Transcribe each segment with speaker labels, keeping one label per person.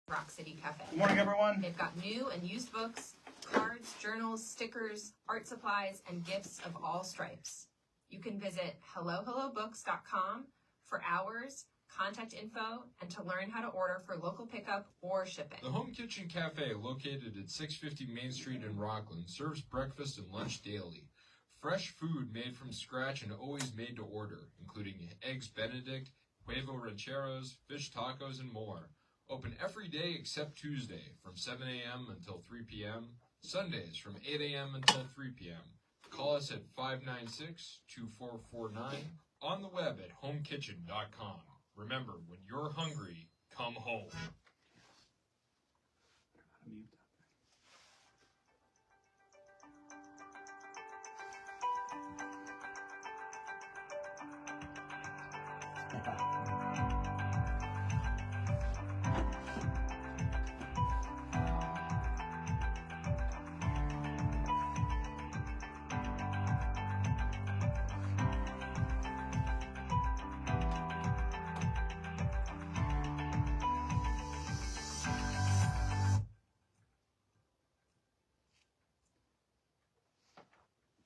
Speaker 1: Rock City Cafe.
Speaker 2: Good morning, everyone.
Speaker 1: They've got new and used books, cards, journals, stickers, art supplies, and gifts of all stripes. You can visit hellohellobooks.com for hours, contact info, and to learn how to order for local pickup or shipping.
Speaker 3: The Home Kitchen Cafe, located at 650 Main Street in Rockland, serves breakfast and lunch daily. Fresh food made from scratch and always made to order, including eggs Benedict, huevo rancheros, fish tacos, and more. Open every day except Tuesday from 7 a.m. until 3 p.m., Sundays from 8 a.m. until 3 p.m. Call us at 596-2449, on the web at homekitchen.com. Remember, when you're hungry, come home.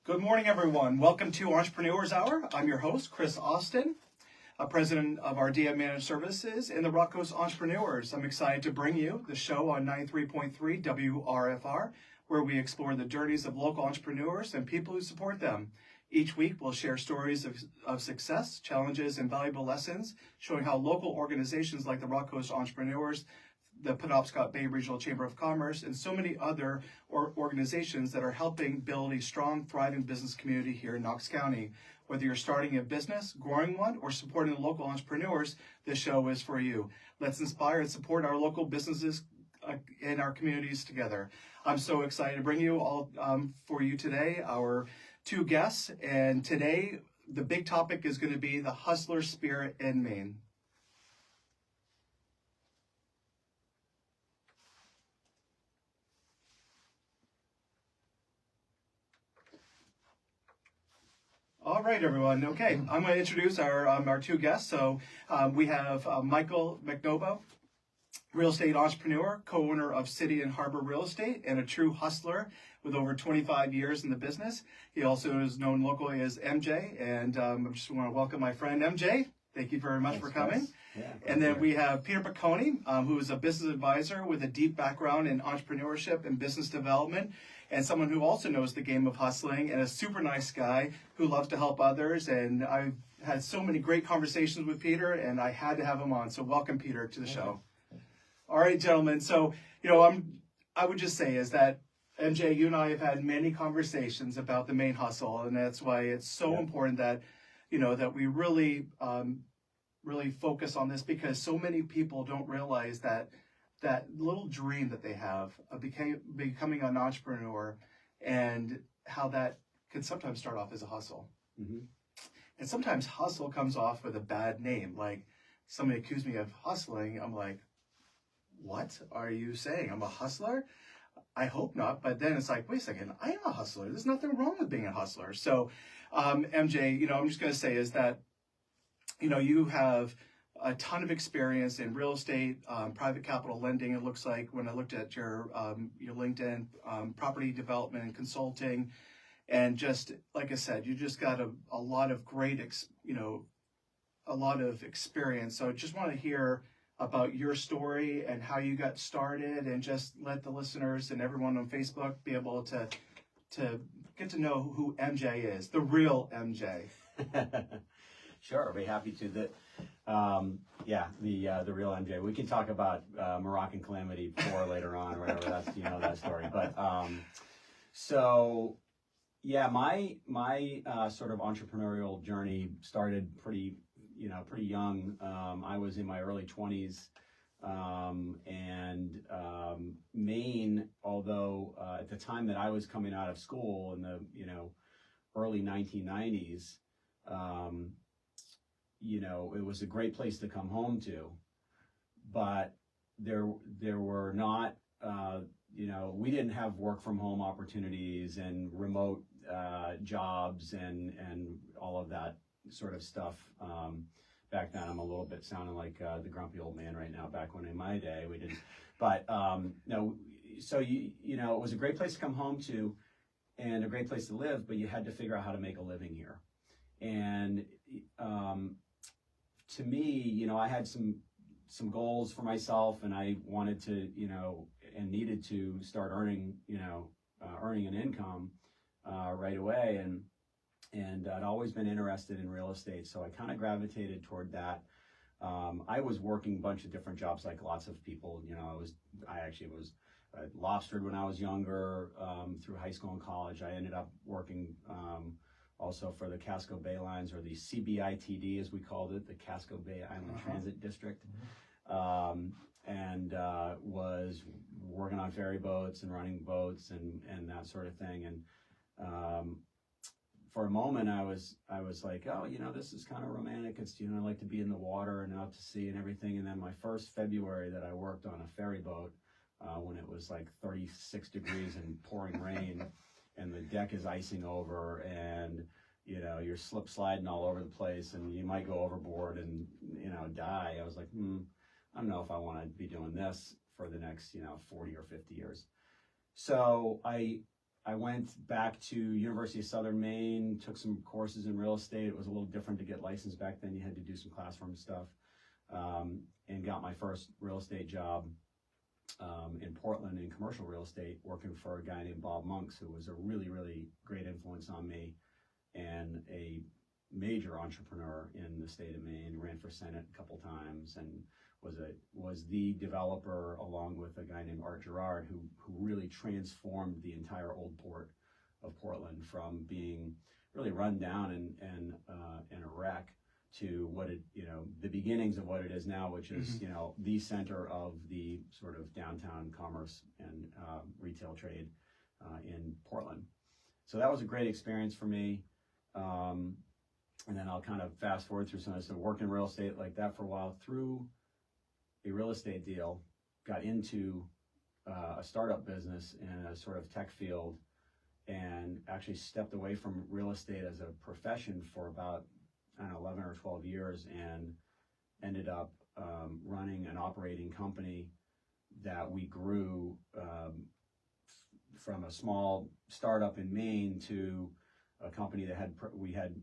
Speaker 2: Good morning, everyone. Welcome to Entrepreneurs Hour. I'm your host, Chris Austin, president of our DM Managed Services and the Rock Coast Entrepreneurs. I'm excited to bring you the show on 93.3 WRFR, where we explore the journeys of local entrepreneurs and people who support them. Each week, we'll share stories of success, challenges, and valuable lessons, showing how local organizations like the Rock Coast Entrepreneurs, the Penobscot Bay Regional Chamber of Commerce, and so many other organizations that are helping build a strong, thriving business community here in Knox County. Whether you're starting a business, growing one, or supporting local entrepreneurs, this show is for you. Let's inspire and support our local businesses and our communities together. I'm so excited to bring you all for you today, our two guests. And today, the big topic is going to be the hustler spirit in Maine. All right, everyone. Okay, I'm going to introduce our two guests. So we have Michael McNaboe, real estate entrepreneur, co-owner of City and Harbor Real Estate, and a true hustler with over 25 years in the business. He also is known locally as MJ, and I just want to welcome my friend MJ. Thank you very much for coming.
Speaker 4: Yeah,
Speaker 2: and then we have Peter Piconi, who is a business advisor with a deep background in entrepreneurship and business development, and someone who also knows the game of hustling, and a super nice guy who loves to help others. And I've had so many great conversations with Peter, and I had to have him on. So welcome, Peter, to the show. All right, gentlemen. So, I would just say is that, MJ, you and I have had many conversations about the Maine hustle, and that's why it's so important that, that we really, really focus on this, because so many people don't realize that little dream that they have of becoming an entrepreneur, and how that can sometimes start off as a hustle.
Speaker 4: Mm-hmm.
Speaker 2: And sometimes hustle comes off with a bad name. Like, somebody accused me of hustling. I'm like, what are you saying? I'm a hustler? I hope not. But then it's like, wait a second, I am a hustler. There's nothing wrong with being a hustler. So, MJ, I'm just going to say is that, you have a ton of experience in real estate, private capital lending. It looks like when I looked at your LinkedIn, property development and consulting, and just like I said, you just got a lot of great, a lot of experience. So I just want to hear about your story and how you got started, and just let the listeners and everyone on Facebook be able to get to know who MJ is, the real MJ.
Speaker 4: Sure, I'll be happy to. The real MJ. We can talk about Moroccan Calamity 4 later on, or whatever. That's that story. But my sort of entrepreneurial journey started pretty young. I was in my early 20s, and Maine, although at the time that I was coming out of school in the early 1990s, it was a great place to come home to, but there were not, we didn't have work from home opportunities and remote jobs and all of that sort of stuff. Back then, I'm a little bit sounding like the grumpy old man right now. Back when in my day, we didn't. But no, so you know, it was a great place to come home to, and a great place to live. But you had to figure out how to make a living here. And to me, you know, I had some goals for myself, and I wanted to, you know, and needed to start earning, you know, earning an income right away. And I'd always been interested in real estate, so I kind of gravitated toward that. I was working a bunch of different jobs, like lots of people. You know, I actually was lobstered when I was younger, through high school and college. I ended up working also for the Casco Bay Lines, or the CBITD as we called it, the Casco Bay Island Transit District, and was working on ferry boats and running boats and that sort of thing. And for a moment, I was like, oh, you know, this is kind of romantic. It's, you know, I like to be in the water and out to sea and everything. And then my first February that I worked on a ferry boat, when it was like 36 degrees and pouring rain, and the deck is icing over, and you know, you're slip sliding all over the place, and you might go overboard and, you know, die. I was like, I don't know if I want to be doing this for the next, you know, 40 or 50 years. So I went back to University of Southern Maine, took some courses in real estate. It was a little different to get licensed back then. You had to do some classroom stuff, and got my first real estate job in Portland in commercial real estate, working for a guy named Bob Monks, who was a really, really great influence on me, and a major entrepreneur in the state of Maine. Ran for Senate a couple times, and was the developer, along with a guy named Art Gerard, who really transformed the entire old port of Portland from being really run down and a wreck to what it, you know, the beginnings of what it is now, which is, you know, the center of the sort of downtown commerce and retail trade in Portland. So that was a great experience for me. And then I'll kind of fast forward through some of this. So worked in real estate like that for a while, through a real estate deal, got into a startup business in a sort of tech field, and actually stepped away from real estate as a profession for about, I don't know, 11 or 12 years, and ended up running an operating company that we grew from a small startup in Maine to a company that we had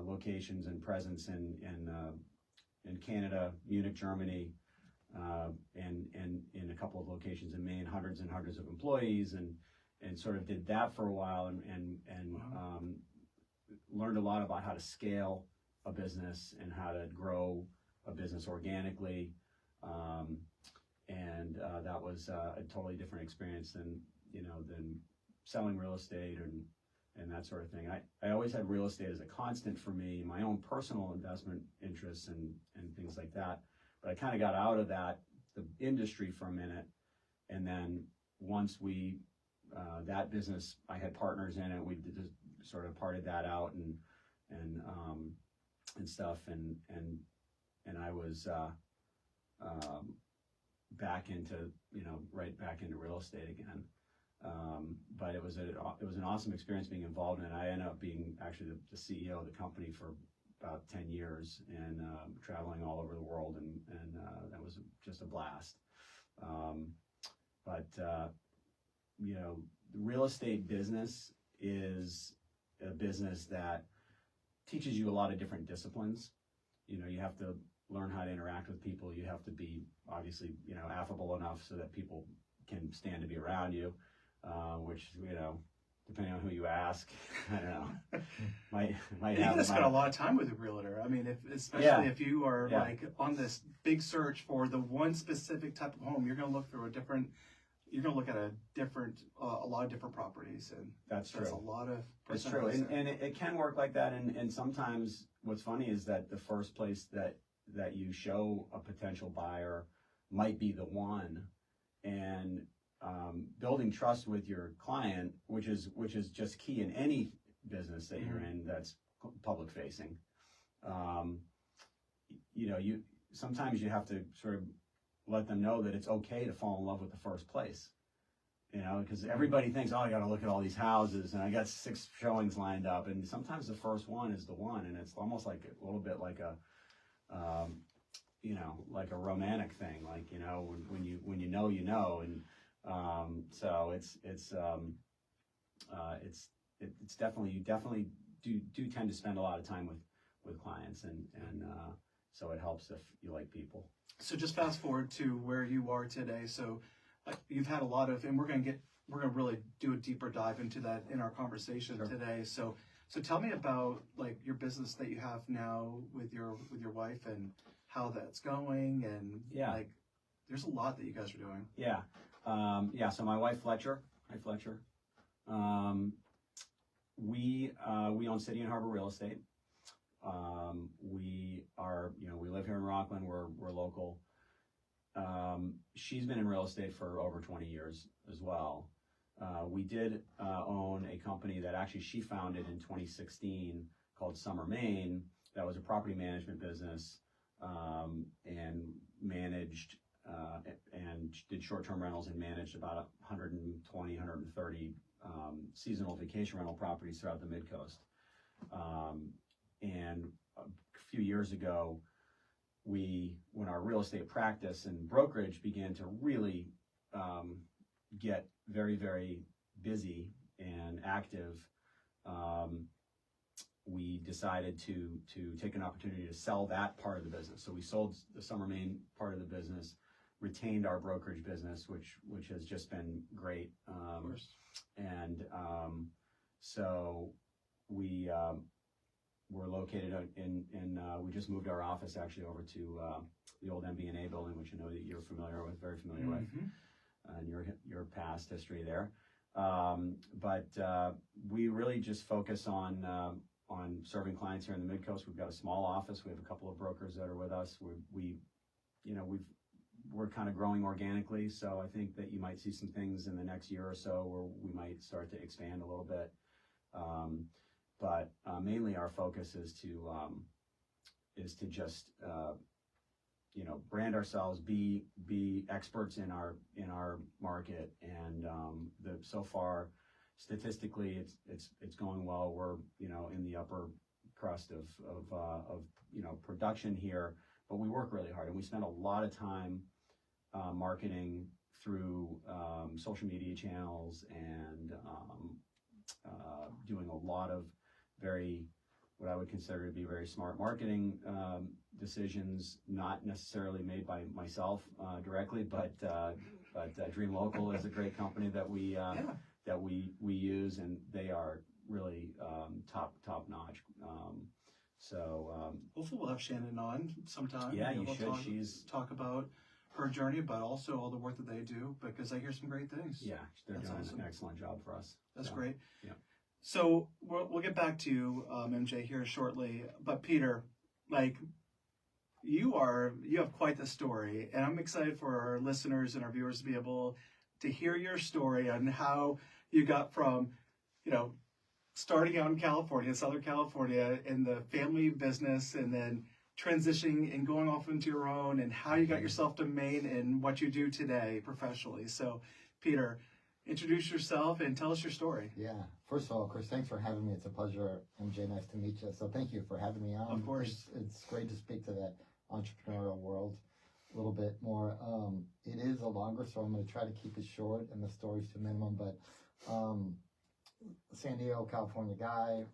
Speaker 4: locations and presence in Canada, Munich, Germany, and in a couple of locations in Maine, hundreds and hundreds of employees, and sort of did that for a while, and learned a lot about how to scale a business and how to grow a business organically, and that was a totally different experience than selling real estate and that sort of thing. I always had real estate as a constant for me, my own personal investment interests and things like that. But I kind of got out of the industry for a minute, and then once we that business, I had partners in it. We sort of parted that out and stuff, and I was back into right back into real estate again. But it was an awesome experience being involved in it. I ended up being actually the CEO of the company for about 10 years, and traveling all over the world, and that was just a blast. But the real estate business is a business that teaches you a lot of different disciplines. You have to learn how to interact with people. You have to be obviously affable enough so that people can stand to be around you, which depending on who you ask, I don't know, might have.
Speaker 2: You spend a lot of time with a realtor. I mean, especially if you are like on this big search for the one specific type of home, you're going to look through a lot of different properties, and
Speaker 4: that's true.
Speaker 2: That's a lot of.
Speaker 4: It's true, and it can work like that. And sometimes what's funny is that the first place that you show a potential buyer might be the one, and building trust with your client, which is just key in any business that you're in that's public facing. Sometimes you have to sort of let them know that it's okay to fall in love with the first place. Because everybody thinks, oh, I got to look at all these houses, and I got 6 showings lined up, and sometimes the first one is the one, and it's almost like a little bit like like a romantic thing, like, when you know, and so it's definitely, you definitely do tend to spend a lot of time with clients, and so it helps if you like people.
Speaker 2: So just fast forward to where you are today. So you've had a lot of, and we're going to really do a deeper dive into that in our conversation today. So tell me about like your business that you have now with your wife and how that's going, and like there's a lot that you guys are doing.
Speaker 4: So my wife Fletcher, we own City and Harbor Real Estate. We live here in Rockland. We're local. She's been in real estate for over 20 years as well. We did own a company that actually she founded in 2016 called Summer Maine. That was a property management business, and managed and did short-term rentals and managed about 120, 130 seasonal vacation rental properties throughout the Mid-Coast. And a few years ago, when our real estate practice and brokerage began to really get very, very busy and active, we decided to take an opportunity to sell that part of the business. So we sold the Summer Maine part of the business, retained our brokerage business, which has just been great.
Speaker 2: Of course.
Speaker 4: And so we're located in we just moved our office actually over to the old MBNA building, which I know that you're very familiar with, and your past history there. But we really just focus on serving clients here in the Mid-Coast. We've got a small office. We have a couple of brokers that are with us. We're kind of growing organically, so I think that you might see some things in the next year or so where we might start to expand a little bit. But mainly our focus is to just brand ourselves, be experts in our market, and so far statistically it's going well. We're in the upper crust of production here, but we work really hard and we spend a lot of time marketing through social media channels and doing a lot of what I would consider to be very smart marketing decisions, not necessarily made by myself directly, but Dream Local is a great company that we use, and they are really top notch.
Speaker 2: Hopefully we'll have Shannon on sometime.
Speaker 4: Yeah, you
Speaker 2: we'll
Speaker 4: should.
Speaker 2: Talk about her journey, but also all the work that they do, because I hear some great things.
Speaker 4: Yeah, they're
Speaker 2: That's
Speaker 4: doing
Speaker 2: awesome.
Speaker 4: an excellent job for us.
Speaker 2: That's great.
Speaker 4: Yeah.
Speaker 2: So we'll get back to you, MJ, here shortly. But Peter, like you have quite the story, and I'm excited for our listeners and our viewers to be able to hear your story on how you got from, starting out in California, Southern California, in the family business, and then transitioning and going off into your own, and how you got yourself to Maine and what you do today professionally. So, Peter, introduce yourself and tell us your story.
Speaker 5: Yeah. First of all, Chris, thanks for having me. It's a pleasure. MJ, nice to meet you. So thank you for having me on.
Speaker 2: Of course.
Speaker 5: It's great to speak to that entrepreneurial world a little bit more. It is a longer, so I'm going to try to keep it short and the stories to a minimum. But San Diego, California guy,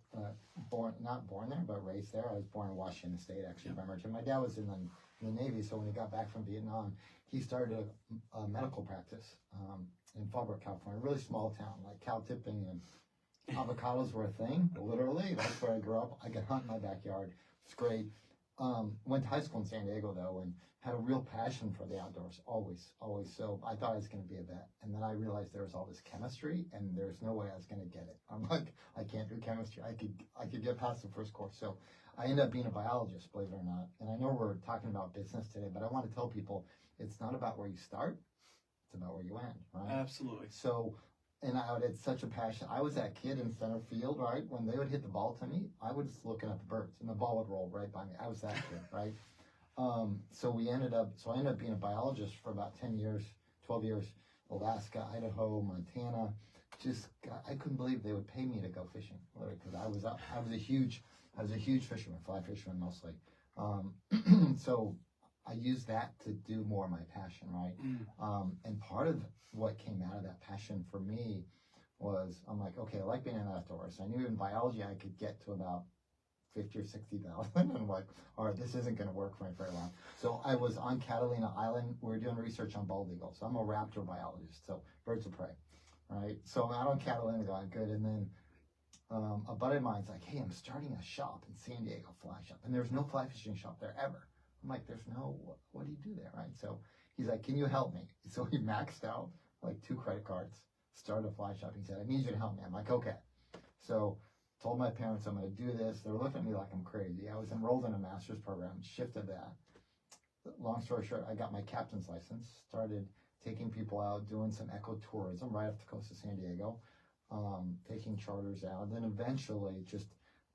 Speaker 5: not born there, but raised there. I was born in Washington State, actually, by merchant. My dad was in the Navy, so when he got back from Vietnam, he started a medical practice in Fallbrook, California, a really small town, like cow tipping and avocados were a thing, literally. That's where I grew up. I could hunt in my backyard. It's great. Went to high school in San Diego, though, and had a real passion for the outdoors, always. So I thought I was going to be a vet. And then I realized there was all this chemistry, and there's no way I was going to get it. I'm like, I can't do chemistry. I could get past the first course. So I ended up being a biologist, believe it or not. And I know we're talking about business today, but I want to tell people it's not about where you start. It's about where you end, right?
Speaker 2: Absolutely.
Speaker 5: So, and I had such a passion. I was that kid in center field, right? When they would hit the ball to me, I was just looking at the birds, and the ball would roll right by me. I was that kid, right? So I ended up being a biologist for about 10 years, 12 years, Alaska, Idaho, Montana. I couldn't believe they would pay me to go fishing, literally, because I was a huge fisherman, fly fisherman mostly. So I used that to do more of my passion, right? And part of what came out of that passion for me was, I'm like, okay, I like being in the outdoors. I knew in biology I could get to about 50 or 60,000. And I'm like, all right, this isn't going to work for me very long. So I was on Catalina Island. We were doing research on bald eagles. So I'm a raptor biologist, so birds of prey, right? So I'm out on Catalina going, good. And then a buddy of mine's like, hey, I'm starting a shop in San Diego, fly shop. And there's no fly fishing shop there ever. I'm like, there's no, what do you do there, right? So he's like, can you help me? So he maxed out like 2 credit cards, started a fly shop. He said, I need you to help me. I'm like, okay. So told my parents I'm going to do this. They were looking at me like I'm crazy. I was enrolled in a master's program, shifted that. Long story short, I got my captain's license, started taking people out, doing some ecotourism right off the coast of San Diego, taking charters out. And then eventually, just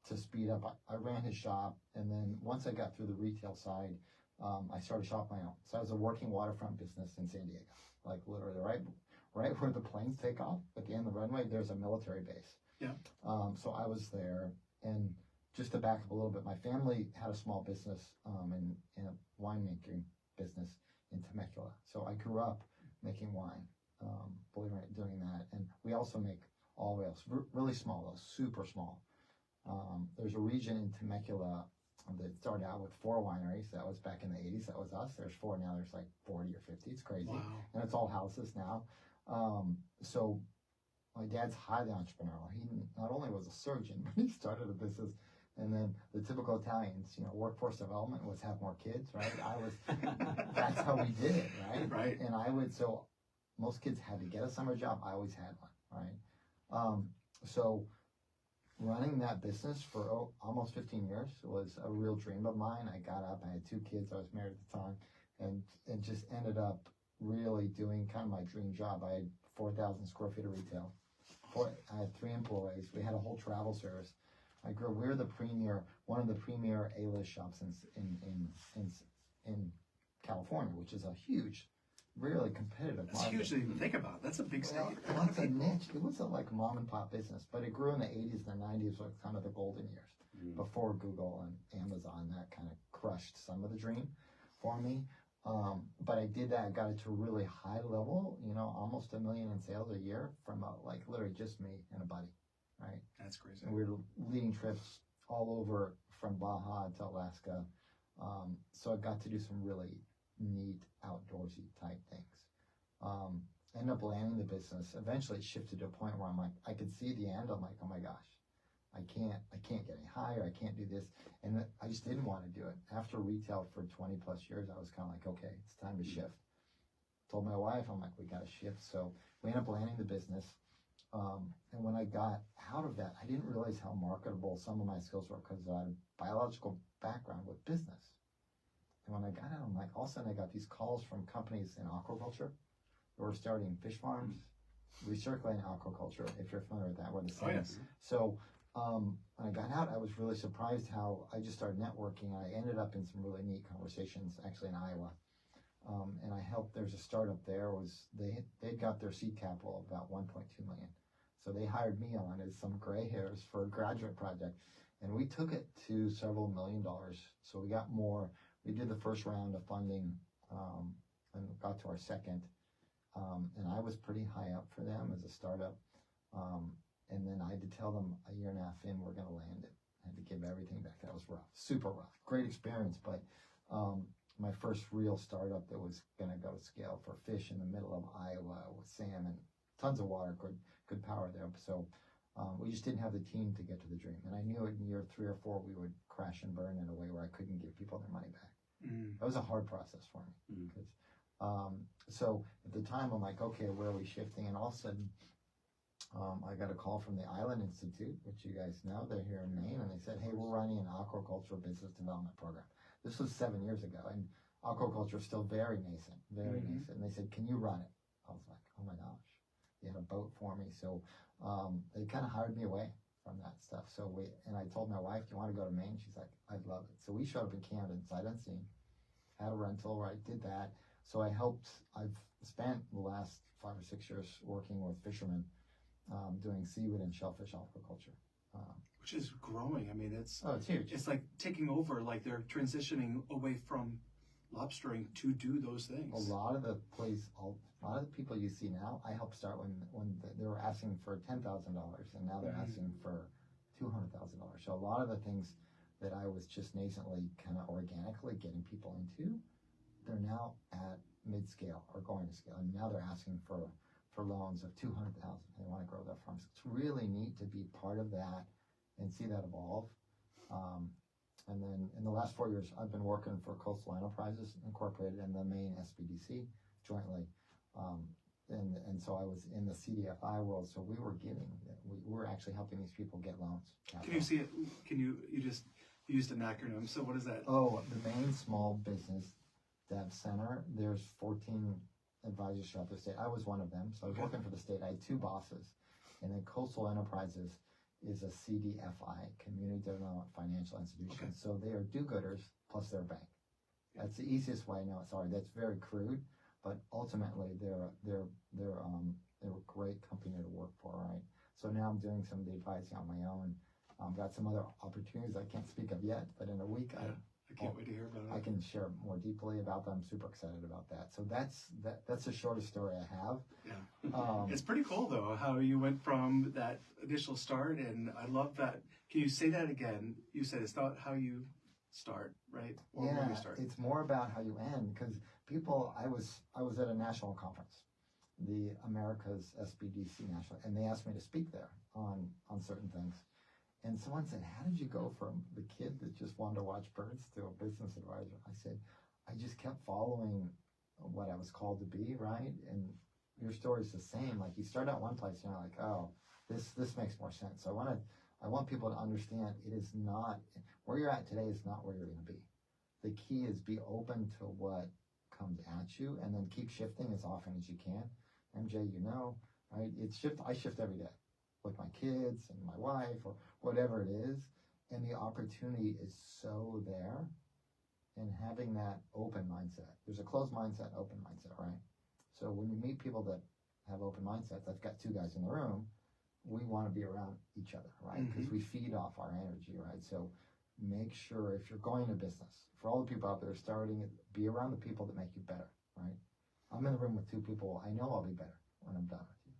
Speaker 5: to speed up, I ran his shop. And then once I got through the retail side, I started a shop my own. So I was a working waterfront business in San Diego, like literally right where the planes take off at the end of the runway, there's a military base.
Speaker 2: Yeah.
Speaker 5: So I was there, and just to back up a little bit, my family had a small business in a winemaking business in Temecula. So I grew up making wine, believe it or not, doing that. And we also make olive oils, really small, though, super small. There's a region in Temecula that started out with 4 wineries. That was back in the 80s. That was us. There's 4 now. There's like 40 or 50. It's crazy.
Speaker 2: Wow.
Speaker 5: And it's all houses now. So my dad's highly entrepreneurial. He not only was a surgeon, but he started a business. And then the typical Italians, workforce development was have more kids, right? That's how we did it, right?
Speaker 2: Right.
Speaker 5: And so most kids had to get a summer job. I always had one, right? So running that business for almost 15 years was a real dream of mine. I got up, I had 2 kids, I was married at the time, and just ended up really doing kind of my dream job. I had 4,000 square feet of retail. I had 3 employees. We had a whole travel service. We're one of the premier A-list shops in California, which is a huge, really competitive
Speaker 2: That's
Speaker 5: market.
Speaker 2: huge to even think about. That's a big state.
Speaker 5: Well,
Speaker 2: A lot of
Speaker 5: it's a
Speaker 2: people.
Speaker 5: niche. It was a mom and pop business, but it grew in the 80s and the 90s, were kind of the golden years before Google and Amazon. That kind of crushed some of the dream for me. But I did that. I got it to a really high level, almost $1 million in sales a year from literally just me and a buddy, right?
Speaker 2: That's crazy.
Speaker 5: And we were leading trips all over from Baja to Alaska. So I got to do some really neat outdoorsy type things. Ended up landing the business. Eventually it shifted to a point where I'm like, I could see the end. I'm like, oh my gosh, I can't get any higher. I can't do this. And I just didn't want to do it. After retail for 20 plus years, I was kind of like, okay, it's time to shift. Told my wife, I'm like, we got to shift. So we ended up landing the business. And when I got out of that, I didn't realize how marketable some of my skills were because I had a biological background with business. And when I got out, I'm like, all of a sudden I got these calls from companies in aquaculture who were starting fish farms, recirculating aquaculture, if you're familiar with that, where the sand.
Speaker 2: Oh, yes.
Speaker 5: So when I got out, I was really surprised how I just started networking. I ended up in some really neat conversations, actually in Iowa. And I helped, there's a startup there, they got their seed capital of about 1.2 million. So they hired me on as some gray hairs for a graduate project. And we took it to several $1 million. So we got more. We did the first round of funding and got to our second. And I was pretty high up for them as a startup. And then I had to tell them a year and a half in, we're going to land it. I had to give everything back. That was rough, super rough. Great experience, but my first real startup that was going to go to scale for fish in the middle of Iowa with salmon, tons of water, good power there. So we just didn't have the team to get to the dream. And I knew in year 3 or 4 we would crash and burn in a way where I couldn't give people their money back. That was a hard process for me. Because, so at the time I'm like, okay, where are we shifting? And all of a sudden I got a call from the Island Institute, which you guys know, they're here in Maine, and they said, hey, we're running an aquaculture business development program. This was 7 years ago, and aquaculture is still very nascent, nascent. And they said, can you run it? I was like, oh my gosh. They had a boat for me. So they kind of hired me away from that stuff. And I told my wife, do you want to go to Maine? She's like, I'd love it. So we showed up in Camden, sight unseen, had a rental where I did that. So I've spent the last 5 or 6 years working with fishermen, doing seaweed and shellfish aquaculture.
Speaker 2: Which is growing. I mean, it's
Speaker 5: huge.
Speaker 2: It's like taking over, like they're transitioning away from lobstering to do those things.
Speaker 5: A lot of the people you see now, I helped start when they were asking for $10,000, and now they're asking for $200,000. So a lot of the things that I was just nascently, kind of organically getting people into, they're now at mid-scale or going to scale, and now they're asking for loans of $200,000. They want to grow their farms. It's really neat to be part of that and see that evolve. And then in the last 4 years, I've been working for Coastal Enterprises Incorporated and the Maine SBDC jointly. And so I was in the CDFI world, so we were actually helping these people get loans.
Speaker 2: Can you see it? You just used an acronym, so what is that?
Speaker 5: Oh, the Maine Small Business Dev Center. There's 14 advisors throughout the state. I was one of them, so I was working for the state. I had 2 bosses, and then Coastal Enterprises is a CDFI, Community Development Financial Institution. So they are do-gooders plus they're a bank. That's the easiest way I know it. Sorry, that's very crude, but ultimately they're a great company to work for, right? So now I'm doing some of the advising on my own. Got some other opportunities I can't speak of yet, but in a week
Speaker 2: I can't wait to hear about it.
Speaker 5: I can share more deeply about them. I'm super excited about that. So that's the shortest story I have.
Speaker 2: Yeah. It's pretty cool though how you went from that initial start, and I love that. Can you say that again? You said it's not how you start, right? Or where you start.
Speaker 5: It's more about how you end, because I was at a national conference, the America's SBDC National, and they asked me to speak there on certain things. And someone said, how did you go from the kid that just wanted to watch birds to a business advisor? I said, I just kept following what I was called to be, right? And your story's the same. Like, you start out one place and you're like, oh, this makes more sense. So I want people to understand it is not, where you're at today is not where you're going to be. The key is be open to what comes at you, and then keep shifting as often as you can. MJ, right? I shift every day with my kids and my wife or whatever it is, and the opportunity is so there. And having that open mindset, there's a closed mindset, open mindset, right? So when you meet people that have open mindsets, I've got 2 guys in the room, we want to be around each other, right? Because we feed off our energy, right? So make sure, if you're going to business, for all the people out there starting it, be around the people that make you better, right? I'm in the room with 2 people, I know I'll be better when I'm done with you,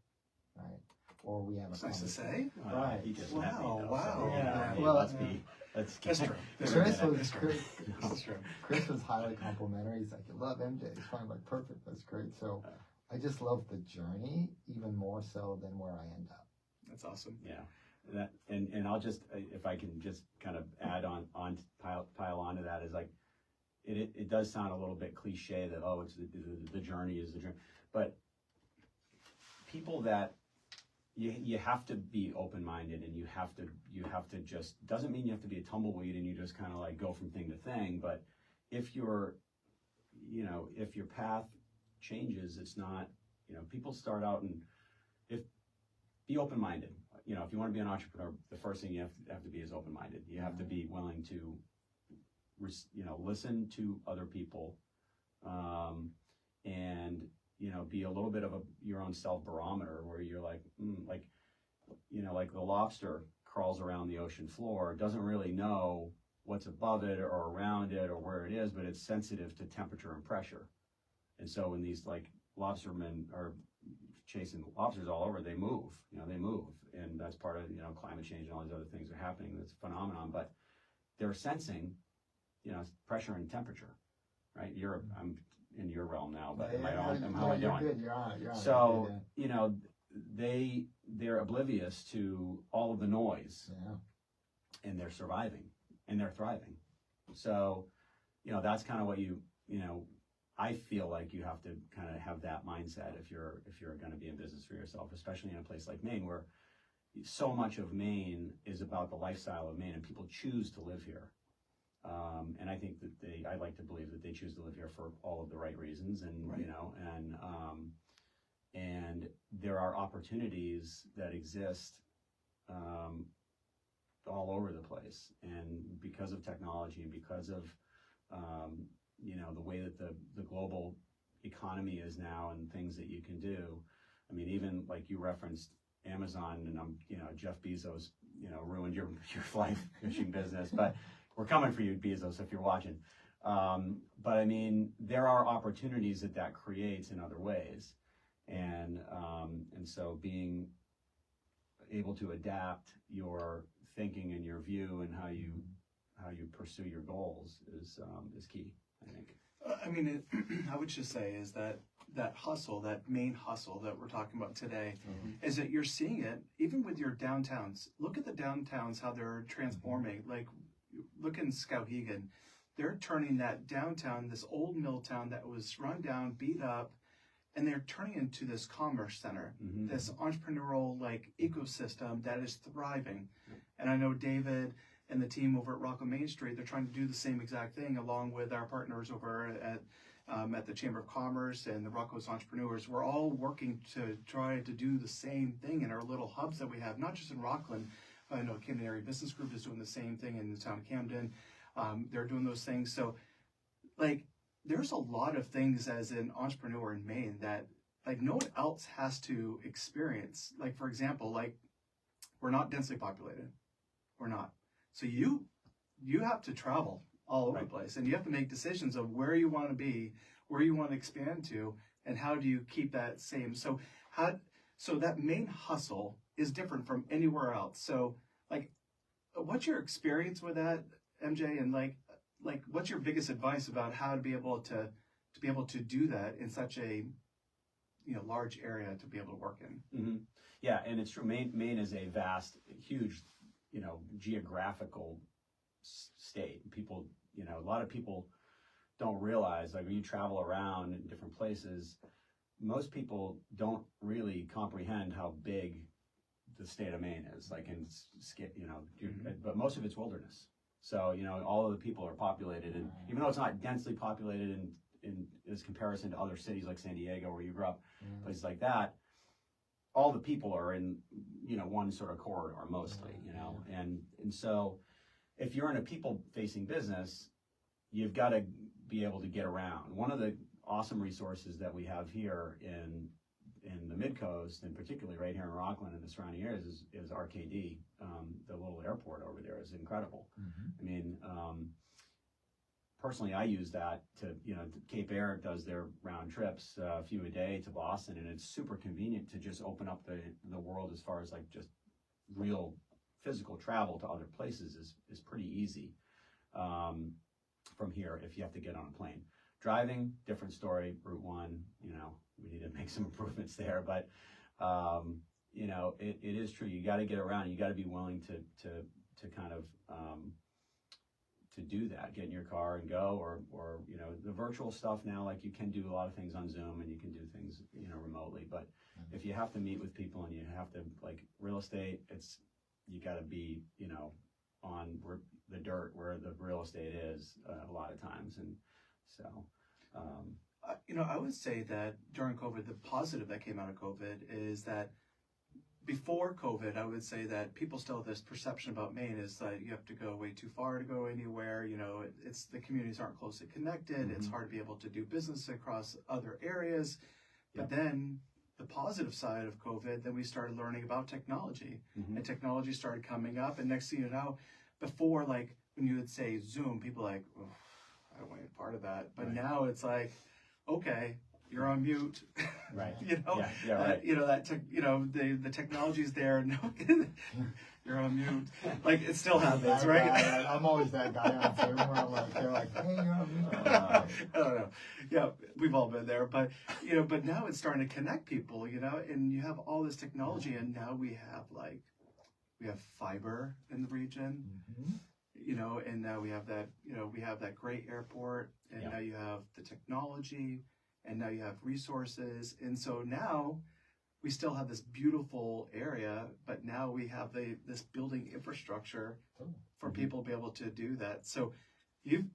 Speaker 5: right? Or we have a
Speaker 2: nice to say.
Speaker 5: Right.
Speaker 4: He just
Speaker 2: Wow.
Speaker 4: Yeah.
Speaker 5: Well,
Speaker 4: That's
Speaker 2: That's true.
Speaker 5: Chris was highly complimentary. He's like, you love MJ. He's fine. Like, perfect. That's great. So I just love the journey even more so than where I end up.
Speaker 2: That's awesome.
Speaker 4: Yeah. And I'll just, if I can just kind of add on pile onto that, is like, it does sound a little bit cliche that, oh, it's the journey is the journey, but people that you have to be open-minded, and you have to just, doesn't mean you have to be a tumbleweed and you just kind of like go from thing to thing, but if your path changes, it's not, people start out and be open-minded. If you want to be an entrepreneur, the first thing you have to be is open-minded. You have to be willing to, listen to other people, and be a little bit of your own self-barometer, where you're like, like the lobster crawls around the ocean floor, doesn't really know what's above it or around it or where it is, but it's sensitive to temperature and pressure. And so when these like lobstermen are chasing lobsters all over, they move, and that's part of, climate change and all these other things are happening. That's a phenomenon, but they're sensing, pressure and temperature, right? I'm in your realm now, but how am I doing?
Speaker 5: Good. You're on it.
Speaker 4: So, they're oblivious to all of the noise, and they're surviving and they're thriving. So, that's kind of what I feel like you have to kind of have that mindset if you're going to be in business for yourself, especially in a place like Maine, where so much of Maine is about the lifestyle of Maine, and people choose to live here. And I think that I like to believe that they choose to live here for all of the right reasons, and
Speaker 2: right.
Speaker 4: And there are opportunities that exist all over the place, and because of technology and because of the way that the global economy is now and things that you can do. I mean, even like you referenced Amazon, and Jeff Bezos, ruined your fly fishing business, but we're coming for you, Bezos, if you're watching. But I mean, there are opportunities that creates in other ways, and so being able to adapt your thinking and your view and how you pursue your goals is key, I think.
Speaker 2: I mean, I would just say is that hustle, that main hustle that we're talking about today, is that you're seeing it even with your downtowns. Look at the downtowns, how they're transforming. Like, look in Skowhegan, they're turning that downtown, this old mill town that was run down, beat up, and they're turning into this commerce center, this entrepreneurial like ecosystem that is thriving. And I know David and the team over at Rocco Main Street, they're trying to do the same exact thing along with our partners over at the Chamber of Commerce and the Rocco's Entrepreneurs. We're all working to try to do the same thing in our little hubs that we have, not just in Rockland. I know Camden Area Business Group is doing the same thing in the town of Camden. They're doing those things. So, like, there's a lot of things as an entrepreneur in Maine that, like, no one else has to experience. Like, for example, like, we're not densely populated. We're not. So you have to travel all over the place, and you have to make decisions of where you want to be, where you want to expand to, and how do you keep that same. So that main hustle is different from anywhere else. So, like, what's your experience with that, MJ? And like what's your biggest advice about how to be able to do that in such a large area to be able to work in?
Speaker 4: Yeah, and it's true. Maine is a vast, huge, geographical state. People, a lot of people don't realize, like, when you travel around in different places, most people don't really comprehend how big the state of Maine is. Like, but most of it's wilderness. So, all of the people are populated, and even though it's not densely populated in as comparison to other cities like San Diego where you grew up, places like that, all the people are in, one sort of corridor mostly, and so if you're in a people-facing business, you've got to be able to get around. One of the awesome resources that we have here in the Mid-Coast, and particularly right here in Rockland and the surrounding areas, is RKD. The little airport over there is incredible. I mean, personally, I use that to, Cape Air does their round trips, a few a day to Boston, and it's super convenient to just open up the world as far as, like, just real physical travel to other places is pretty easy from here if you have to get on a plane. Driving, different story. Route 1, we need to make some improvements there, but it is true. You got to get around. You got to be willing to kind of to do that. Get in your car and go, or the virtual stuff now. Like, you can do a lot of things on Zoom, and you can do things remotely. But if you have to meet with people and you have to, like, real estate, you got to be on the dirt where the real estate is a lot of times, and so.
Speaker 2: I would say that during COVID, the positive that came out of COVID is that before COVID, I would say that people still have this perception about Maine is that you have to go way too far to go anywhere. It's the communities aren't closely connected. It's hard to be able to do business across other areas. But then the positive side of COVID, then we started learning about technology, and technology started coming up. And next thing you know, before, like, when you would say Zoom, people are like, oh, I don't want to be part of that. But now it's like, okay, you're on mute.
Speaker 4: Right.
Speaker 2: Right. The technology's there. No, you're on mute. Like, it still happens, right?
Speaker 5: I'm always that guy on Zoom where I'm like, they're like, hey, you're on mute.
Speaker 2: I don't know. Yeah, we've all been there, but but now it's starting to connect people, and you have all this technology, and now we have fiber in the region. And now we have that, we have that great airport, and now you have the technology, and now you have resources. And so now we still have this beautiful area, but now we have this building infrastructure for people to be able to do that. So you've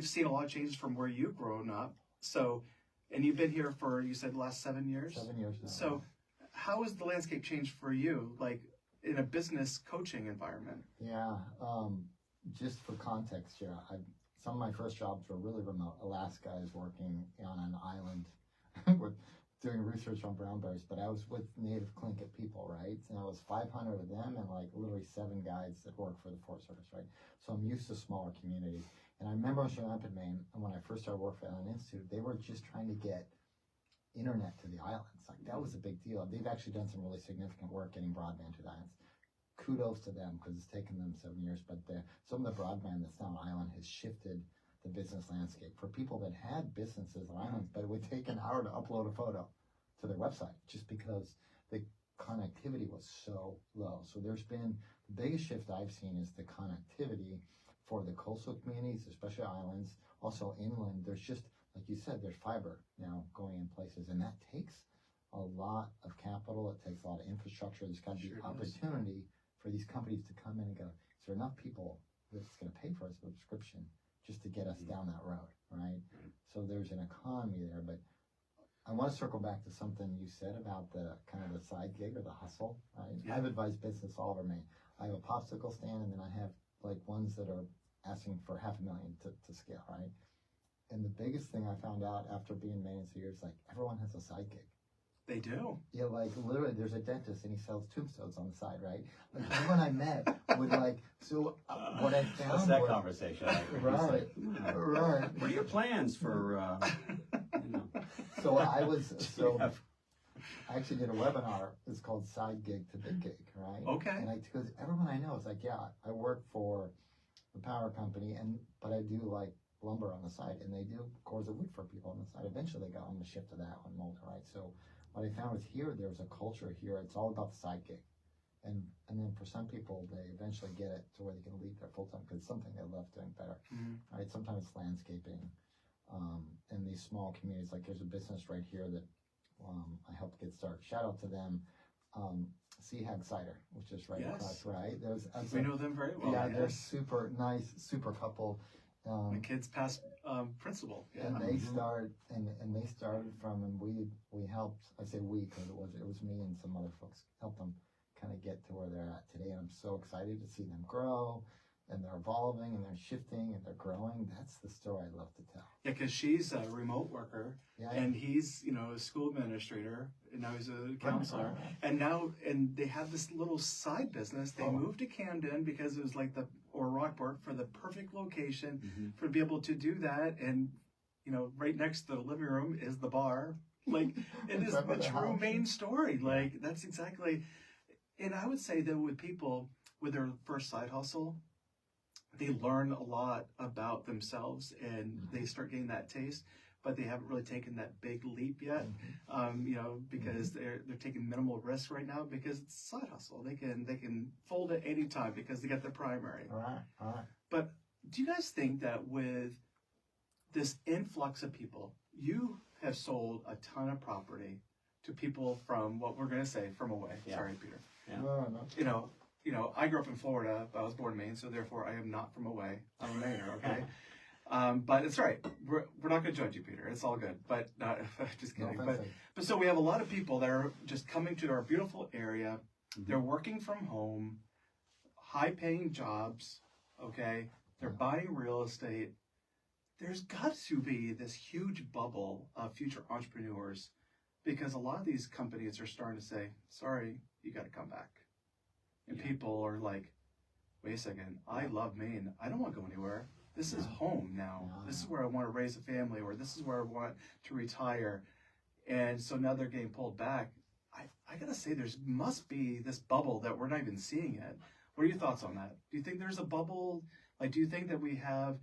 Speaker 2: seen a lot of changes from where you've grown up. So, and you've been here for, you said, the last 7 years?
Speaker 5: 7 years now.
Speaker 2: So how has the landscape changed for you, like, in a business coaching environment?
Speaker 5: Yeah, just for context here, some of my first jobs were really remote. Alaska, I was working on an island with doing research on brown bears, but I was with native Tlingit people, right? And I was 500 of them and, like, literally 7 guides that work for the Forest Service, right? So I'm used to smaller communities. And I remember showing up in Maine, and when I first started working at an institute, they were just trying to get internet to the islands. Like, that was a big deal. They've actually done some really significant work getting broadband to the islands. Kudos to them, because it's taken them 7 years, but some of the broadband that's now on island has shifted the business landscape for people that had businesses on islands, but it would take an hour to upload a photo to their website just because the connectivity was so low. So there's been the biggest shift I've seen is the connectivity for the coastal communities, especially islands, also inland. There's just, like you said, there's fiber now going in places, and that takes a lot of capital. It takes a lot of infrastructure. There's got to be opportunity for these companies to come in and go, is there enough people that's going to pay for a subscription just to get us down that road, right? So there's an economy there, but I want to circle back to something you said about the kind of the side gig or the hustle, right?
Speaker 2: Yeah.
Speaker 5: I've advised business all over Maine. I have a popsicle stand, and then I have like ones that are asking for $500,000 to scale, right? And the biggest thing I found out after being in Maine for years, like, everyone has a side gig.
Speaker 2: They do.
Speaker 5: Yeah, like literally, there's a dentist and he sells tombstones on the side, right? Like, everyone I met would like. So what I found
Speaker 4: What's that
Speaker 5: was,
Speaker 4: conversation like?
Speaker 5: right, right.
Speaker 4: What are your plans for? You know?
Speaker 5: So I actually did a webinar. It's called Side Gig to Big Gig, right?
Speaker 2: Okay.
Speaker 5: And because everyone I know is like, yeah, I work for the power company, but I do like lumber on the side, and they do cores of wood for people on the side. Eventually, they go, I'm gonna shift to that one mold, right? So what I found was there's a culture here. It's all about the side gig, and then for some people, they eventually get it to where they can leave their full time because it's something they love doing better, right? Sometimes it's landscaping, in these small communities. Like, there's a business right here that I helped get started. Shout out to them. Seahag Cider, which is right across, right?
Speaker 2: We know them very well.
Speaker 5: Yeah, they're super nice, super couple.
Speaker 2: My kid's past principal. Yeah.
Speaker 5: And they started from, and we helped. I say we because it was me and some other folks helped them kind of get to where they're at today. And I'm so excited to see them grow, and they're evolving, and they're shifting, and they're growing. That's the story I love to tell.
Speaker 2: Yeah, because she's a remote worker, and he's, a school administrator, and now he's a counselor, and they have this little side business. They moved to Camden because it was like or Rockport for the perfect location for to be able to do that, and right next to the living room is the bar. Like, it is the true Maine story. Like, that's exactly, and I would say that with people with their first side hustle, they learn a lot about themselves, and they start getting that taste, but they haven't really taken that big leap yet, because they're taking minimal risk right now because it's a side hustle. They can fold at any time because they got the primary.
Speaker 5: All right.
Speaker 2: But do you guys think that with this influx of people, you have sold a ton of property to people from what we're going to say from away?
Speaker 4: Yeah.
Speaker 2: Sorry, Peter.
Speaker 4: Yeah.
Speaker 5: No.
Speaker 2: I grew up in Florida, but I was born in Maine, so therefore I am not from away. I'm a Mainer, okay? But it's all right. We're not going to judge you, Peter. It's all good. But just kidding. But so we have a lot of people that are just coming to our beautiful area. They're working from home, high-paying jobs, okay? They're buying real estate. There's got to be this huge bubble of future entrepreneurs because a lot of these companies are starting to say, sorry, you got to come back. And people are like, wait a second, I love Maine. I don't want to go anywhere. This is home now. This is where I want to raise a family, or this is where I want to retire. And so now they're getting pulled back. I got to say, must be this bubble that we're not even seeing yet. What are your thoughts on that? Do you think there's a bubble? Like, do you think that we have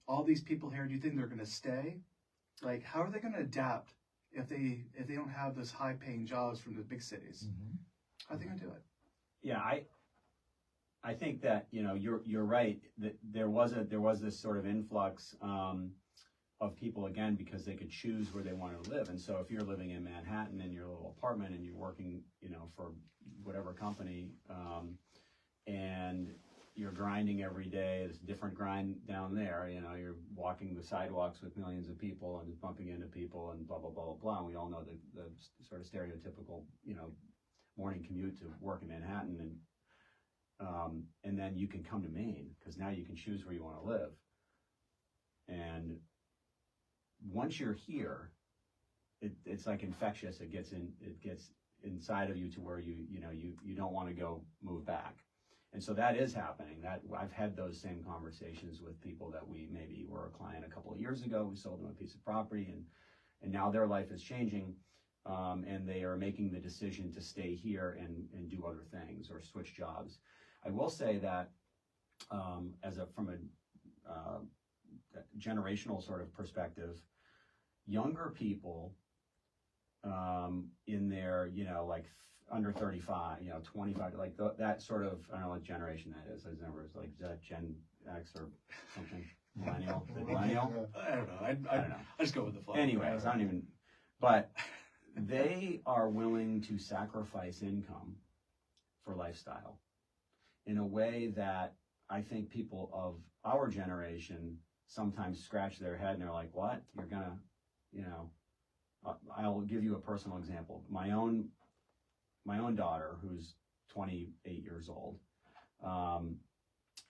Speaker 2: all these people here? Do you think they're going to stay? Like, how are they going to adapt if they don't have those high-paying jobs from the big cities? How are they going to do it?
Speaker 4: Yeah, I think that you're right that there was this sort of influx of people again because they could choose where they wanted to live, and so if you're living in Manhattan in your little apartment and you're working for whatever company and you're grinding every day, it's a different grind down there. You're walking the sidewalks with millions of people and bumping into people and blah blah blah blah blah. And we all know the sort of stereotypical morning commute to work in Manhattan, and then you can come to Maine because now you can choose where you want to live. And once you're here, it's like infectious. It gets inside of you to where you don't want to go move back. And so that is happening. That I've had those same conversations with people that we maybe were a client a couple of years ago. We sold them a piece of property, and now their life is changing, and they are making the decision to stay here and do other things or switch jobs. I will say that from a generational sort of perspective, younger people in their, like under 35, 25, like that sort of, I don't know what generation that is. I've never, like, is that Gen X or something? Millennial? Millennial?
Speaker 2: I don't know. I
Speaker 4: don't know.
Speaker 2: I just go with the flow.
Speaker 4: Anyways, I don't even, but they are willing to sacrifice income for lifestyle in a way that I think people of our generation sometimes scratch their head and they're like, what? You're gonna, I'll give you a personal example. My own daughter, who's 28 years old,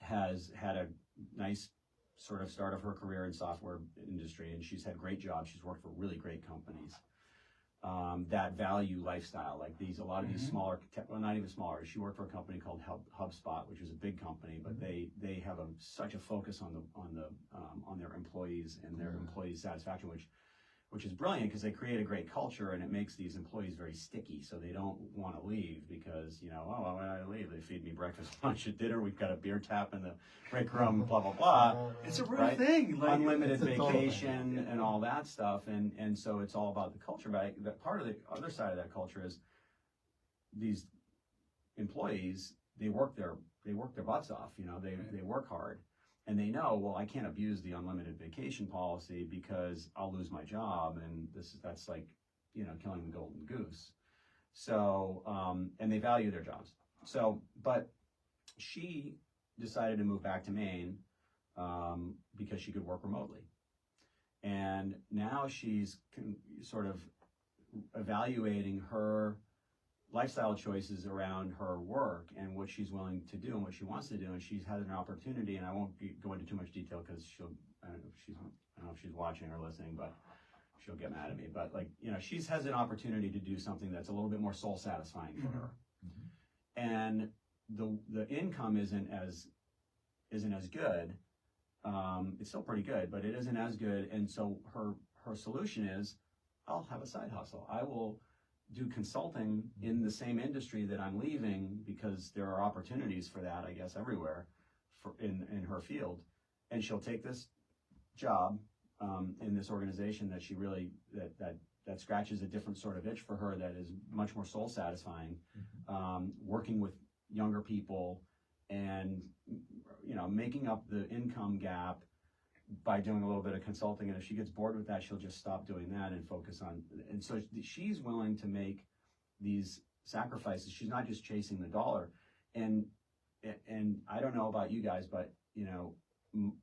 Speaker 4: has had a nice sort of start of her career in software industry, and she's had great jobs. She's worked for really great companies that value lifestyle, like a lot of these smaller, well, not even smaller. She worked for a company called HubSpot, which is a big company, but they have such a focus on their employees and their employee satisfaction, which is brilliant because they create a great culture and it makes these employees very sticky, so they don't want to leave because, oh, when I leave, they feed me breakfast, lunch, and dinner, we've got a beer tap in the break room, blah, blah, blah.
Speaker 2: It's a real thing.
Speaker 4: Like, unlimited vacation and all that stuff, and so it's all about the culture. But part of the other side of that culture is these employees, they work their butts off, they work hard. And they know, well, I can't abuse the unlimited vacation policy because I'll lose my job, and that's like, killing the golden goose. So, and they value their jobs. So, but she decided to move back to Maine because she could work remotely. And now she's sort of evaluating her lifestyle choices around her work and what she's willing to do and what she wants to do, and she's had an opportunity, and I won't go into too much detail because I don't know if she's watching or listening, but she'll get mad at me. But she has an opportunity to do something that's a little bit more soul satisfying for her, and the income isn't as good. It's still pretty good, but it isn't as good, and so her solution is, I'll have a side hustle. I will do consulting in the same industry that I'm leaving because there are opportunities for that, I guess, everywhere in her field. And she'll take this job in this organization that she really, that scratches a different sort of itch for her, that is much more soul satisfying, working with younger people and, making up the income gap by doing a little bit of consulting. And if she gets bored with that, she'll just stop doing that and focus on, and so she's willing to make these sacrifices. She's not just chasing the dollar. And I don't know about you guys, but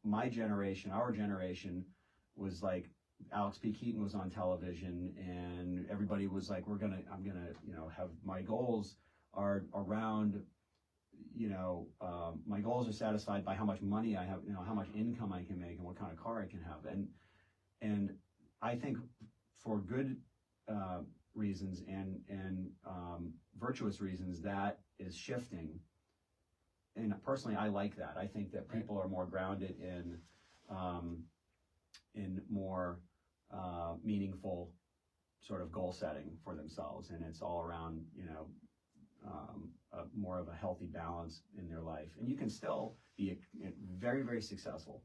Speaker 4: my generation, our generation, was like, Alex P. Keaton was on television and everybody was like, I'm gonna have, my goals are around, my goals are satisfied by how much money I have, how much income I can make and what kind of car I can have. And I think for good reasons and virtuous reasons, that is shifting. And personally, I like that. I think that people are more grounded in more meaningful sort of goal setting for themselves. And it's all around, more of a healthy balance in their life. And you can still be very, very successful.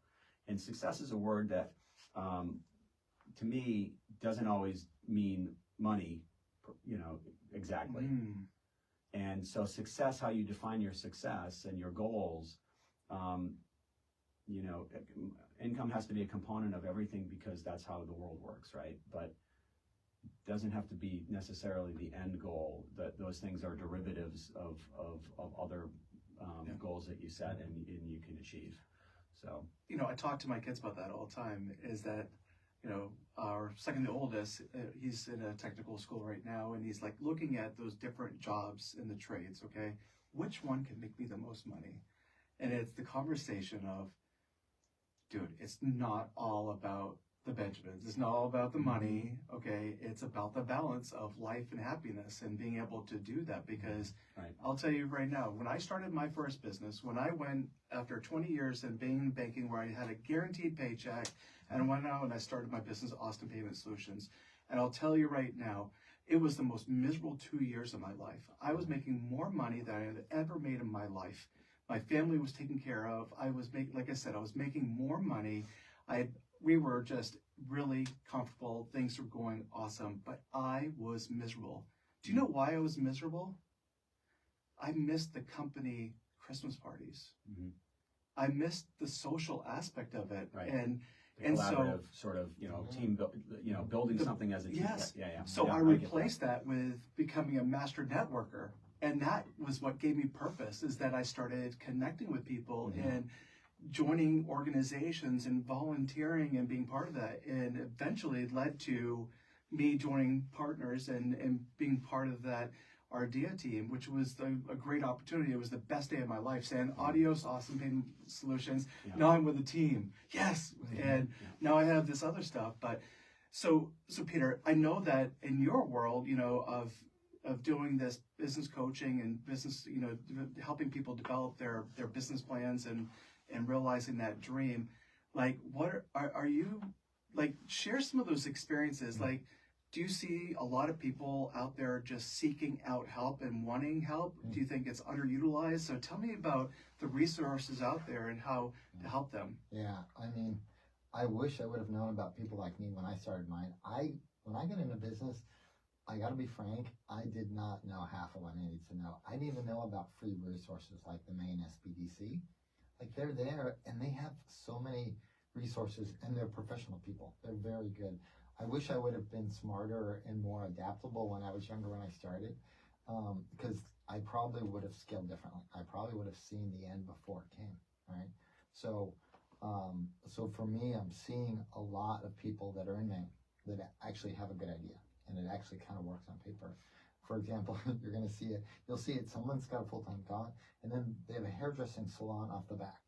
Speaker 4: And success is a word that, to me, doesn't always mean money, exactly. And so success, how you define your success and your goals, income has to be a component of everything because that's how the world works, right? But doesn't have to be necessarily the end goal. That those things are derivatives of other goals that you set and you can achieve. So
Speaker 2: I talk to my kids about that all the time. Is that our second oldest, he's in a technical school right now, and he's like looking at those different jobs in the trades. Okay, which one can make me the most money? And it's the conversation of, dude, it's not all about the Benjamins. It's not all about the money, okay? It's about the balance of life and happiness and being able to do that. Because
Speaker 4: Right.
Speaker 2: I'll tell you right now, when I started my first business, when I went after 20 years in being in banking where I had a guaranteed paycheck, and went out and I started my business, Austin Payment Solutions. And I'll tell you right now, it was the most miserable 2 years of my life. I was making more money than I had ever made in my life. My family was taken care of. I was making, like I said, I was making more money. We were just really comfortable. Things were going awesome, but I was miserable. Do you know why I was miserable? I missed the company Christmas parties.
Speaker 4: Mm-hmm.
Speaker 2: I missed the social aspect of it.
Speaker 4: Right.
Speaker 2: And
Speaker 4: Collaborative
Speaker 2: so,
Speaker 4: sort of, team, building something as a team.
Speaker 2: yes.
Speaker 4: Yeah.
Speaker 2: So
Speaker 4: Yeah,
Speaker 2: I
Speaker 4: get
Speaker 2: replaced that with becoming a master networker. And that was what gave me purpose, is that I started connecting with people and joining organizations and volunteering and being part of that. And eventually it led to me joining partners and being part of that Ardea team, which was a great opportunity. It was the best day of my life, saying adios, Awesome Payment Solutions.
Speaker 4: Yeah.
Speaker 2: Now I'm with a team. Yes. And now I have this other stuff. But so Peter, I know that in your world, of doing this business coaching and business, helping people develop their business plans and realizing that dream, like, what are you, like, share some of those experiences. Like, do you see a lot of people out there just seeking out help and wanting help? Do you think it's underutilized? So tell me about the resources out there and how to help them.
Speaker 5: Yeah, I mean, I wish I would have known about people like me when I started mine. When I got into business, I got to be frank, I did not know half of what I needed to know. I didn't even know about free resources like the Maine SBDC. Like, they're there and they have so many resources, and they're professional people. They're very good. I wish I would have been smarter and more adaptable when I was younger, when I started, because I probably would have scaled differently. I probably would have seen the end before it came, right? So for me, I'm seeing a lot of people that are in Maine that actually have a good idea, and it actually kind of works on paper. For example, you're going to see it. You'll see it. Someone's got a full-time job, and then they have a hairdressing salon off the back,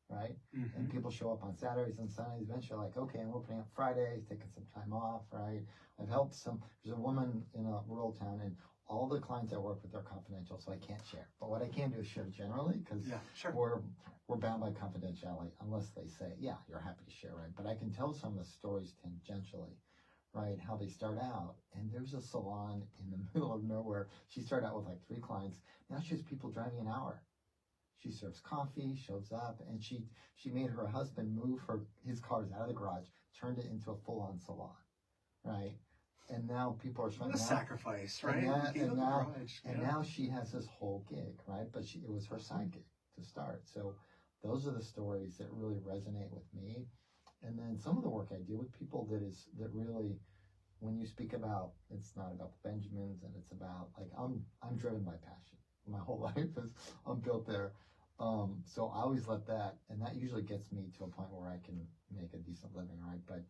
Speaker 5: right?
Speaker 2: Mm-hmm.
Speaker 5: And people show up on Saturdays and Sundays. Eventually, like, okay, I'm opening up Fridays, taking some time off, right? I've helped there's a woman in a rural town, and all the clients I work with are confidential, so I can't share. But what I can do is share generally, because we're bound by confidentiality unless they say, yeah, you're happy to share, right? But I can tell some of the stories tangentially, right? How they start out. And there's a salon in the middle of nowhere. She started out with like 3 clients. Now she has people driving an hour. She serves coffee, shows up, and she made her husband move his cars out of the garage, turned it into a full-on salon, right? And now people are trying
Speaker 2: to sacrifice, right?
Speaker 5: And now she has this whole gig, right? But it was her side gig to start. So those are the stories that really resonate with me. And then some of the work I do with people that really, when you speak about, it's not about the Benjamins, and it's about, like, I'm driven by passion. My whole life is, I'm built there. So I always let that, and that usually gets me to a point where I can make a decent living, right? But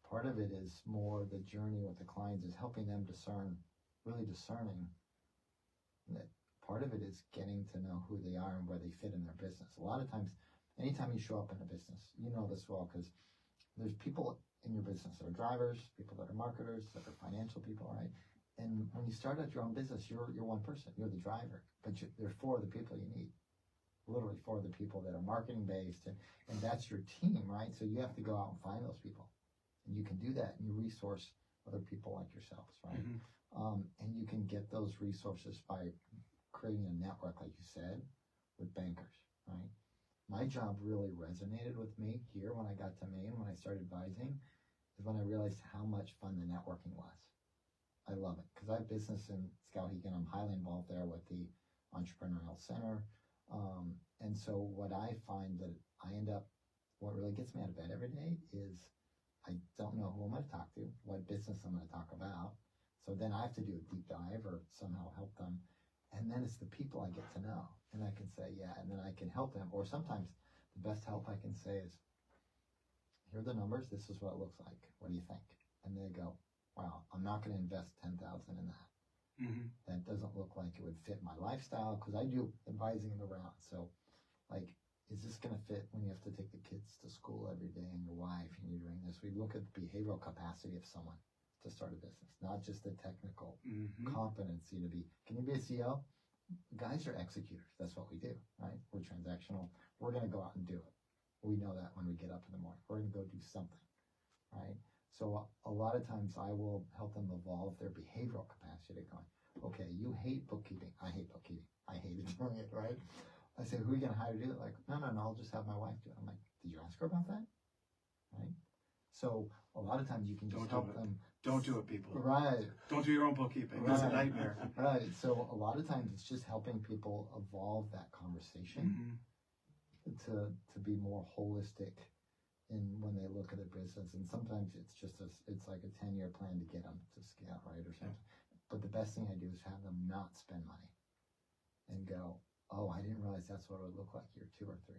Speaker 5: part of it is more the journey with the clients, is helping them really discerning that part of it is getting to know who they are and where they fit in their business. A lot of times, anytime you show up in a business, you know this well, because there's people in your business that are drivers, people that are marketers, that are financial people, right? And when you start out your own business, you're one person, you're the driver, but there are 4 of the people you need. Literally 4 of the people that are marketing based, and that's your team, right? So you have to go out and find those people, and you can do that, and you resource other people like yourselves, right? Mm-hmm. And you can get those resources by creating a network, like you said, with bankers, right? My job really resonated with me here when I got to Maine, when I started advising, is when I realized how much fun the networking was. I love it, because I have business in Skowhegan. I'm highly involved there with the Entrepreneurial Center. And so what I find that what really gets me out of bed every day is I don't know who I'm going to talk to, what business I'm going to talk about. So then I have to do a deep dive or somehow help them. And then it's the people I get to know. And I can say, yeah, and then I can help them. Or sometimes the best help I can say is, here are the numbers. This is what it looks like. What do you think? And they go, wow, I'm not going to invest $10,000 in that. Mm-hmm. That doesn't look like it would fit my lifestyle, because I do advising in the round. So, like, is this going to fit when you have to take the kids to school every day and your wife and you're doing this? We look at the behavioral capacity of someone to start a business, not just the technical competency to be. Can you be a CEO? Guys are executors. That's what we do, right? We're transactional. We're going to go out and do it. We know that when we get up in the morning. We're going to go do something, right? So a lot of times I will help them evolve their behavioral capacity going, okay, you hate bookkeeping. I hate bookkeeping. I hated doing it, right? I say, who are you going to hire to do it? Like, no, I'll just have my wife do it. I'm like, did you ask her about that? Right? So a lot of times you can just help them.
Speaker 2: Don't do it, people.
Speaker 5: Right.
Speaker 2: Don't do your own bookkeeping.
Speaker 5: Right.
Speaker 2: It's a nightmare.
Speaker 5: Right. So a lot of times it's just helping people evolve that conversation to be more holistic in when they look at a business. And sometimes it's just it's like a 10-year plan to get them to scale, right, or something. But the best thing I do is have them not spend money and go, oh, I didn't realize that's what it would look like year 2 or 3.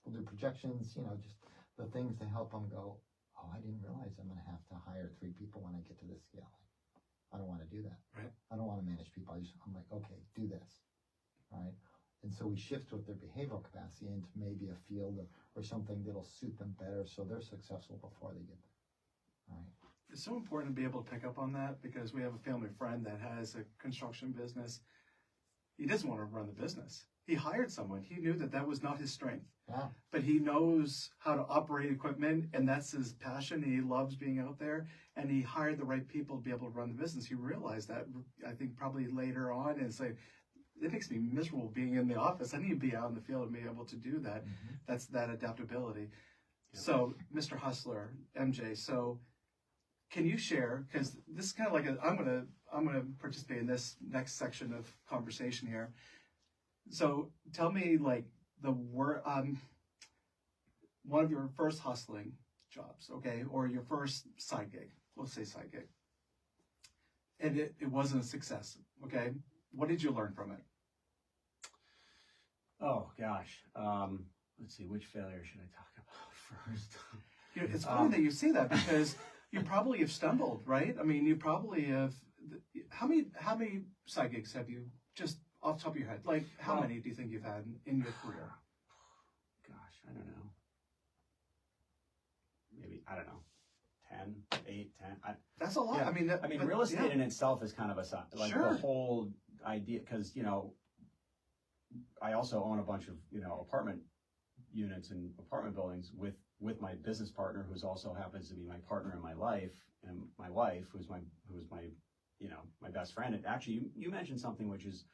Speaker 5: We'll do projections, just the things to help them go, oh, I didn't realize I'm going to have to hire 3 people when I get to this scale. I don't want to do that.
Speaker 2: Right.
Speaker 5: I don't want to manage people. I'm like, okay, do this. Right. And so we shift with their behavioral capacity into maybe a field or something that'll suit them better so they're successful before they get there. Right.
Speaker 2: It's so important to be able to pick up on that because we have a family friend that has a construction business. He doesn't want to run the business. He hired someone. He knew that was not his strength.
Speaker 5: Yeah.
Speaker 2: But he knows how to operate equipment, and that's his passion. He loves being out there, and he hired the right people to be able to run the business. He realized that, I think, probably later on, and say, it makes me miserable being in the office. I need to be out in the field and be able to do that. That's that adaptability. Yeah. So, Mr. Hustler, MJ, so can you share, because this is kind of like I'm gonna participate in this next section of conversation here. So tell me, like, one of your first hustling jobs, okay, or your first side gig. We'll say side gig, and it wasn't a success. Okay, what did you learn from it?
Speaker 4: Oh gosh, let's see, which failure should I talk about first?
Speaker 2: It's funny that you say that because you probably have stumbled, right? I mean, you probably have. How many side gigs have you, just off the top of your head? Like, how many do you think you've had in your career?
Speaker 4: Gosh, I don't know. Maybe, I don't know, 10, 8, 10.
Speaker 2: That's a lot.
Speaker 4: Yeah.
Speaker 2: I mean,
Speaker 4: real estate in itself is kind of like
Speaker 2: sure.
Speaker 4: The whole idea, because, I also own a bunch of, apartment units and apartment buildings with my business partner, who's also happens to be my partner in my life, and my wife, who's my my best friend. And actually, you mentioned something which is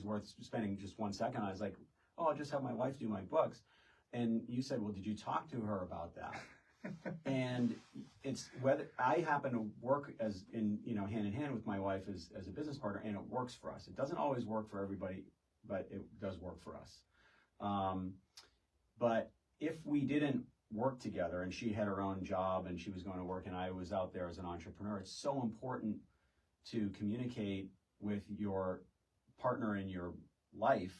Speaker 4: worth spending just 1 second on. I was like, oh, I'll just have my wife do my books. And you said, well, did you talk to her about that? And it's whether I happen to work as in, hand in hand with my wife as a business partner, and it works for us. It doesn't always work for everybody, but it does work for us. But if we didn't work together and she had her own job and she was going to work and I was out there as an entrepreneur, it's so important to communicate with your partner in your life,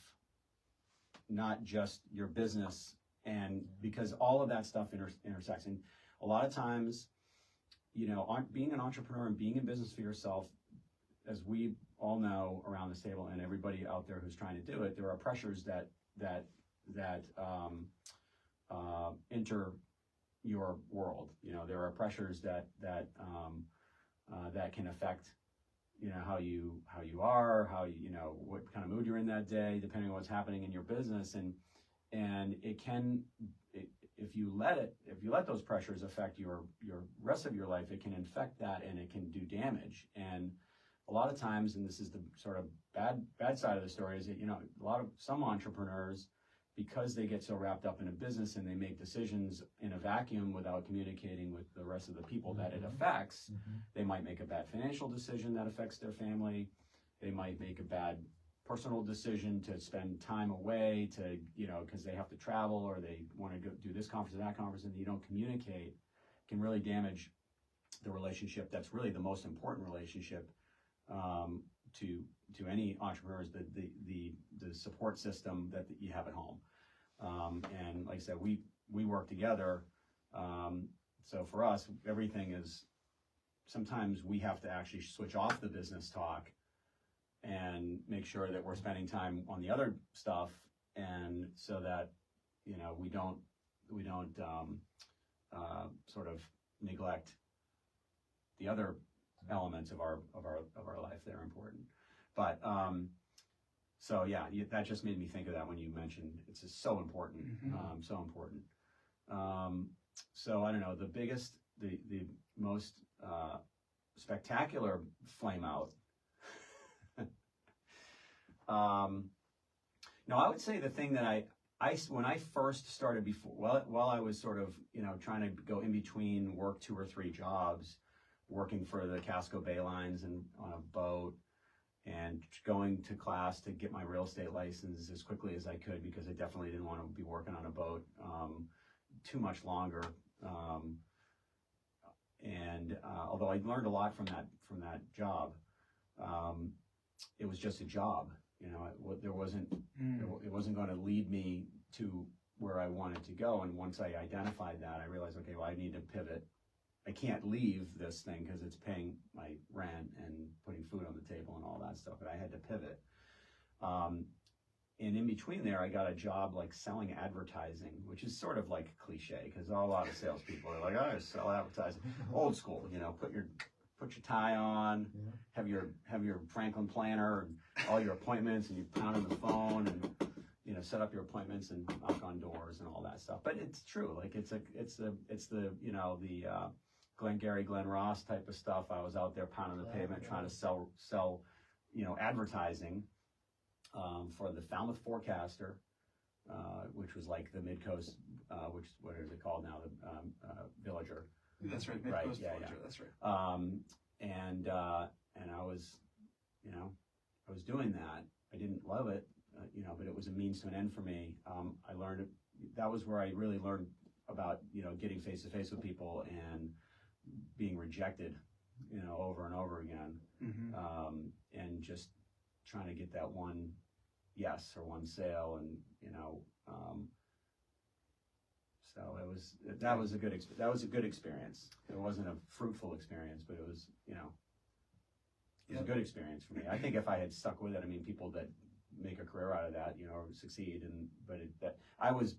Speaker 4: not just your business, and because all of that stuff intersects. And a lot of times, being an entrepreneur and being in business for yourself, as we all know around this table and everybody out there who's trying to do it, there are pressures that enter your world. There are pressures that can affect how you are, what kind of mood you're in that day, depending on what's happening in your business, and it can, if you let those pressures affect your rest of your life, it can infect that and it can do damage. And a lot of times, and this is the sort of bad side of the story, is that some entrepreneurs, because they get so wrapped up in a business and they make decisions in a vacuum without communicating with the rest of the people that it affects, they might make a bad financial decision that affects their family. They might make a bad personal decision to spend time away because they have to travel or they want to go do this conference or that conference, and you don't communicate, can really damage the relationship that's really the most important relationship to any entrepreneurs, the support system that you have at home. And like I said, we work together. So for us, everything is, sometimes we have to actually switch off the business talk and make sure that we're spending time on the other stuff, and so that you know, we don't sort of neglect the other elements of our life that are important. But so yeah, that just made me think of that when you mentioned it's just so important, so important. So I don't know, the most spectacular flame out. No, I would say the thing that I when I first started while I was sort of, you know, trying to go in between work 2 or 3 jobs, working for the Casco Bay Lines and on a boat, and going to class to get my real estate license as quickly as I could, because I definitely didn't want to be working on a boat too much longer. And although I learned a lot from that job, it was just a job. You know, it wasn't going to lead me to where I wanted to go. And once I identified that, I realized, okay, well, I need to pivot. I can't leave this thing because it's paying my rent and putting food on the table and all that stuff, but I had to pivot. And in between there, I got a job like selling advertising, which is sort of like cliche, because a lot of salespeople are like, "Oh, I sell advertising." Old school, you know, put your tie on, have your Franklin planner and all your appointments, and you pound on the phone and, you know, set up your appointments and knock on doors and all that stuff. But it's true, like it's the you know, the Glengarry Glen Ross type of stuff. I was out there pounding the pavement trying to sell you know, advertising for the Falmouth Forecaster, which was like the Midcoast, what is it called now, the Villager.
Speaker 2: That's right,
Speaker 4: Right,
Speaker 2: Midcoast
Speaker 4: yeah,
Speaker 2: Villager,
Speaker 4: yeah.
Speaker 2: that's right.
Speaker 4: And I was, you know, I was doing that. I didn't love it, you know, but it was a means to an end for me. I learned, that was where I really learned about, you know, getting face to face with people and being rejected, you know, over and over again, and just trying to get that one yes or one sale, and, you know, so that was a good experience. It wasn't a fruitful experience, but it was, you know, it was a good experience for me. I think if I had stuck with it, I mean, people that make a career out of that, you know, succeed, but I was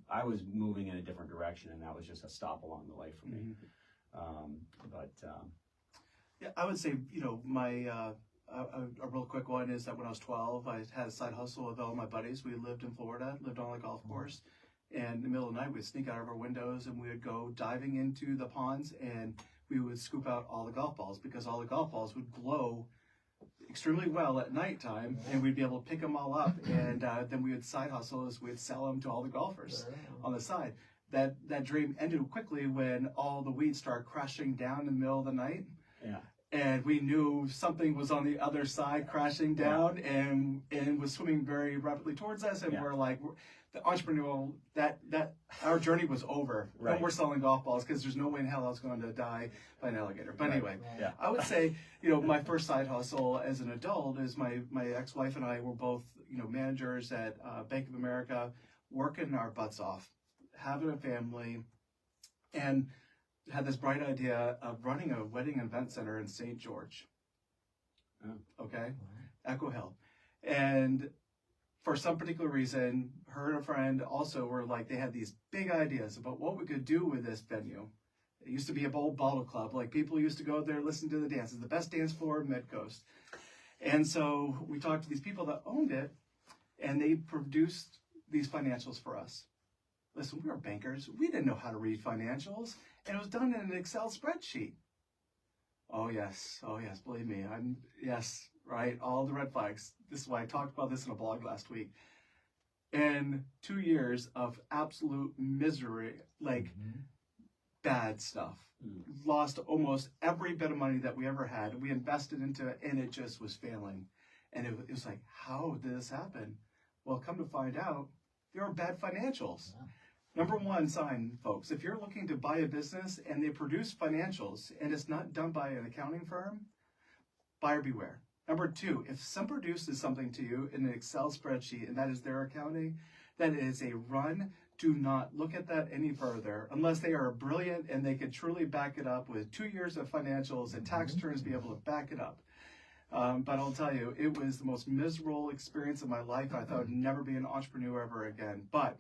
Speaker 4: moving in a different direction, and that was just a stop along the way for me.
Speaker 2: Yeah, I would say, you know, my a real quick one is that when I was 12, I had a side hustle with all my buddies. We lived in Florida, lived on a golf course, and in the middle of the night we'd sneak out of our windows and we would go diving into the ponds, and we would scoop out all the golf balls, because all the golf balls would glow extremely well at nighttime, and we'd be able to pick them all up, and then we would side hustle as we'd sell them to all the golfers on the side. That dream ended quickly when all the weeds started crashing down in the middle of the night. Yeah. And we knew something was on the other side crashing down, and was swimming very rapidly towards us, and we're like, the entrepreneurial, that our journey was over. Right. And we're selling golf balls because there's no way in hell I was going to die by an alligator. But anyway, I would say, you know, my first side hustle as an adult is my ex-wife and I were both, you know, managers at Bank of America, working our butts off, having a family, and had this bright idea of running a wedding event center in St. George. Okay? Echo Hill. And for some particular reason, her and a friend also were like, they had these big ideas about what we could do with this venue. It used to be a old bottle club. Like, people used to go there, listen to the dances, the best dance floor in Midcoast. And so we talked to these people that owned it, and they produced these financials for us. Listen, we were bankers. We didn't know how to read financials, and it was done in an Excel spreadsheet. Oh yes, believe me. Yes, right, all the red flags. This is why I talked about this in a blog last week. And 2 years of absolute misery, like bad stuff. Lost almost every bit of money that we ever had. We invested into it, and it just was failing. And it was like, how did this happen? Well, come to find out, there are bad financials. Yeah. Number one sign, folks, if you're looking to buy a business and they produce financials and it's not done by an accounting firm, buyer beware. Number two, if someone produces something to you in an Excel spreadsheet and that is their accounting, that is a run. Do not look at that any further unless they are brilliant and they could truly back it up with 2 years of financials and tax returns to be able to back it up. But I'll tell you, it was the most miserable experience of my life. I thought I'd never be an entrepreneur ever again. But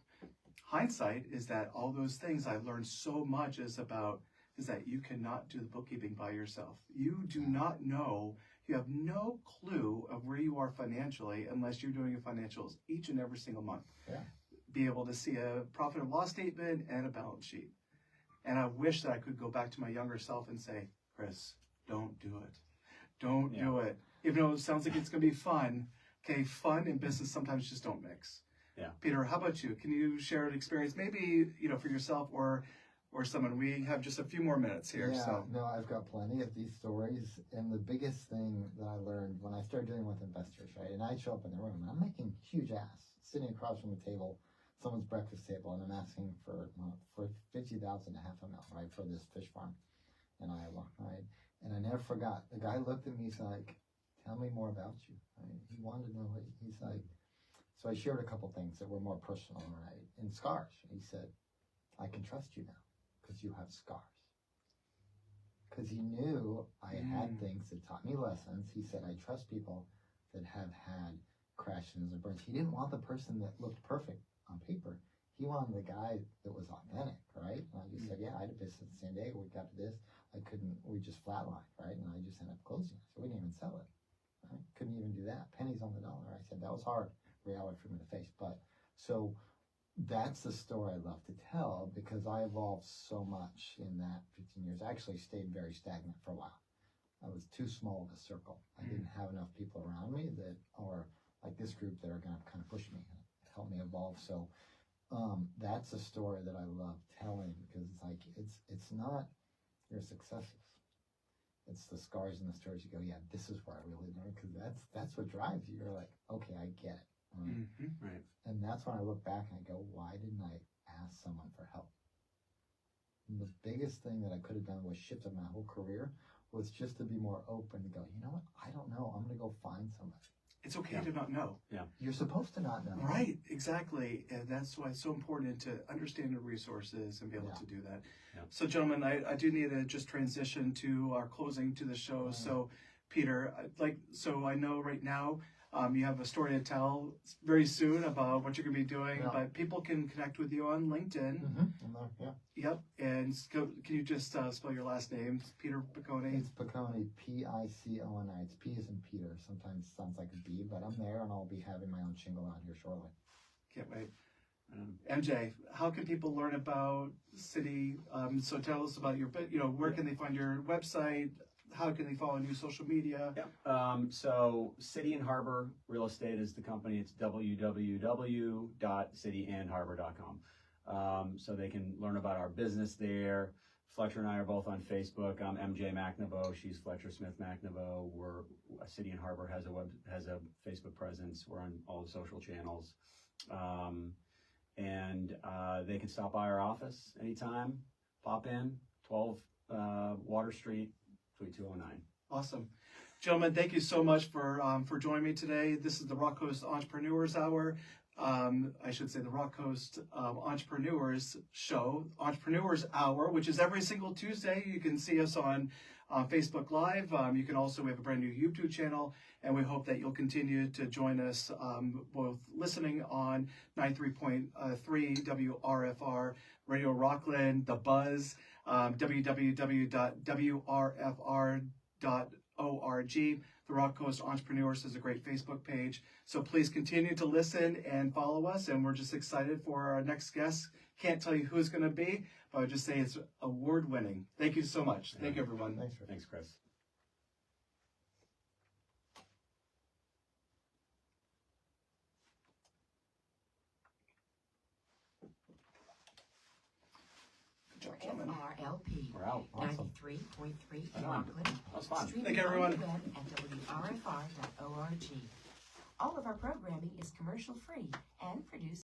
Speaker 2: hindsight is that all those things I've learned so much is that you cannot do the bookkeeping by yourself. You do not know, you have no clue of where you are financially unless you're doing your financials each and every single month.
Speaker 5: Yeah.
Speaker 2: Be able to see a profit and loss statement and a balance sheet. And I wish that I could go back to my younger self and say, Chris, don't do it. Don't do it. Even though it sounds like it's going to be fun. Okay, fun and business sometimes just don't mix.
Speaker 4: Yeah.
Speaker 2: Peter, how about you? Can you share an experience, maybe for yourself or someone? We have just a few more minutes here.
Speaker 5: Yeah,
Speaker 2: So
Speaker 5: no, I've got plenty of these stories. And the biggest thing that I learned when I started dealing with investors, right? And I show up in the room and I'm making huge ass, sitting across from the table, someone's breakfast table, and I'm asking for $50,000 to half a mil, right, for this fish farm in Iowa, right? And I never forgot. The guy looked at me, he's like, tell me more about you, right? He wanted to know, he's like, so I shared a couple things that were more personal, right? And scars. He said, I can trust you now because you have scars. Because he knew I had things that taught me lessons. He said, I trust people that have had crashes and burns. He didn't want the person that looked perfect on paper. He wanted the guy that was authentic, right? And I just said, yeah, I had a business in San Diego. We got to this. We just flatlined, right? And I just ended up closing it. So we didn't even sell it. Right? Couldn't even do that. Pennies on the dollar. I said, that was hard. Reality from the face. But so that's the story I love to tell because I evolved so much in that 15 years. I actually stayed very stagnant for a while. I was too small of a circle. I didn't have enough people around me or like this group that are going to kind of push me and help me evolve. So that's a story that I love telling because it's like it's not your successes. It's the scars and the stories. You go, yeah, this is where I really learned because that's what drives you. You're like, okay, I get it.
Speaker 4: Right.
Speaker 5: And that's when I look back and I go, why didn't I ask someone for help? And the biggest thing that I could have done was shifted my whole career was just to be more open to go, you know what? I don't know. I'm going to go find somebody.
Speaker 2: it's okay to not know.
Speaker 4: Yeah.
Speaker 5: You're supposed to not know.
Speaker 2: Right, exactly. And that's why it's so important to understand the resources and be able
Speaker 5: Yeah.
Speaker 2: to do that.
Speaker 4: Yeah.
Speaker 2: So, gentlemen, I do need to just transition to our closing to the show. So, Peter, I know right now you have a story to tell very soon about what you're going to be doing,
Speaker 5: Yeah.
Speaker 2: but people can connect with you on LinkedIn.
Speaker 5: Yeah.
Speaker 2: Yep. And can you just spell your last name? Peter Piconi.
Speaker 5: It's Piconi, Piconi. It's P as in Peter. Sometimes it sounds like a B, but I'm there and I'll be having my own shingle out here shortly.
Speaker 2: Can't wait. MJ, how can people learn about City? So tell us about your bit. Where can they find your website? How can they follow you social media?
Speaker 4: Yeah. So City and Harbor Real Estate is the company. It's www.cityandharbor.com. So they can learn about our business there. Fletcher and I are both on Facebook. I'm MJ McNaboe. She's Fletcher Smith McNaboe. City and Harbor has a Facebook presence. We're on all the social channels. And they can stop by our office anytime. Pop in, 12 Water Street, Suite 209.
Speaker 2: Awesome. Gentlemen, thank you so much for joining me today. This is the Rock Coast Entrepreneurs Hour. I should say the Rock Coast Entrepreneurs Show, Entrepreneurs Hour, which is every single Tuesday. You can see us on Facebook Live. We have a brand new YouTube channel, and we hope that you'll continue to join us both listening on 93.3 WRFR, Radio Rockland, The Buzz, www.wrfr.org. The Rock Coast Entrepreneurs is a great Facebook page. So please continue to listen and follow us. And we're just excited for our next guest. Can't tell you who it's going to be, but I would just say it's award-winning. Thank you so much. Thank you, everyone.
Speaker 5: Thanks,
Speaker 4: Chris.
Speaker 2: Good job, gentlemen.
Speaker 1: FRLP
Speaker 4: We're out.
Speaker 1: 93.3
Speaker 4: Right on.
Speaker 1: Rockland.
Speaker 4: That was fun.
Speaker 1: Streaming
Speaker 2: Thank you, everyone.
Speaker 1: on the web at WRFR.org. All of our programming is commercial free and produced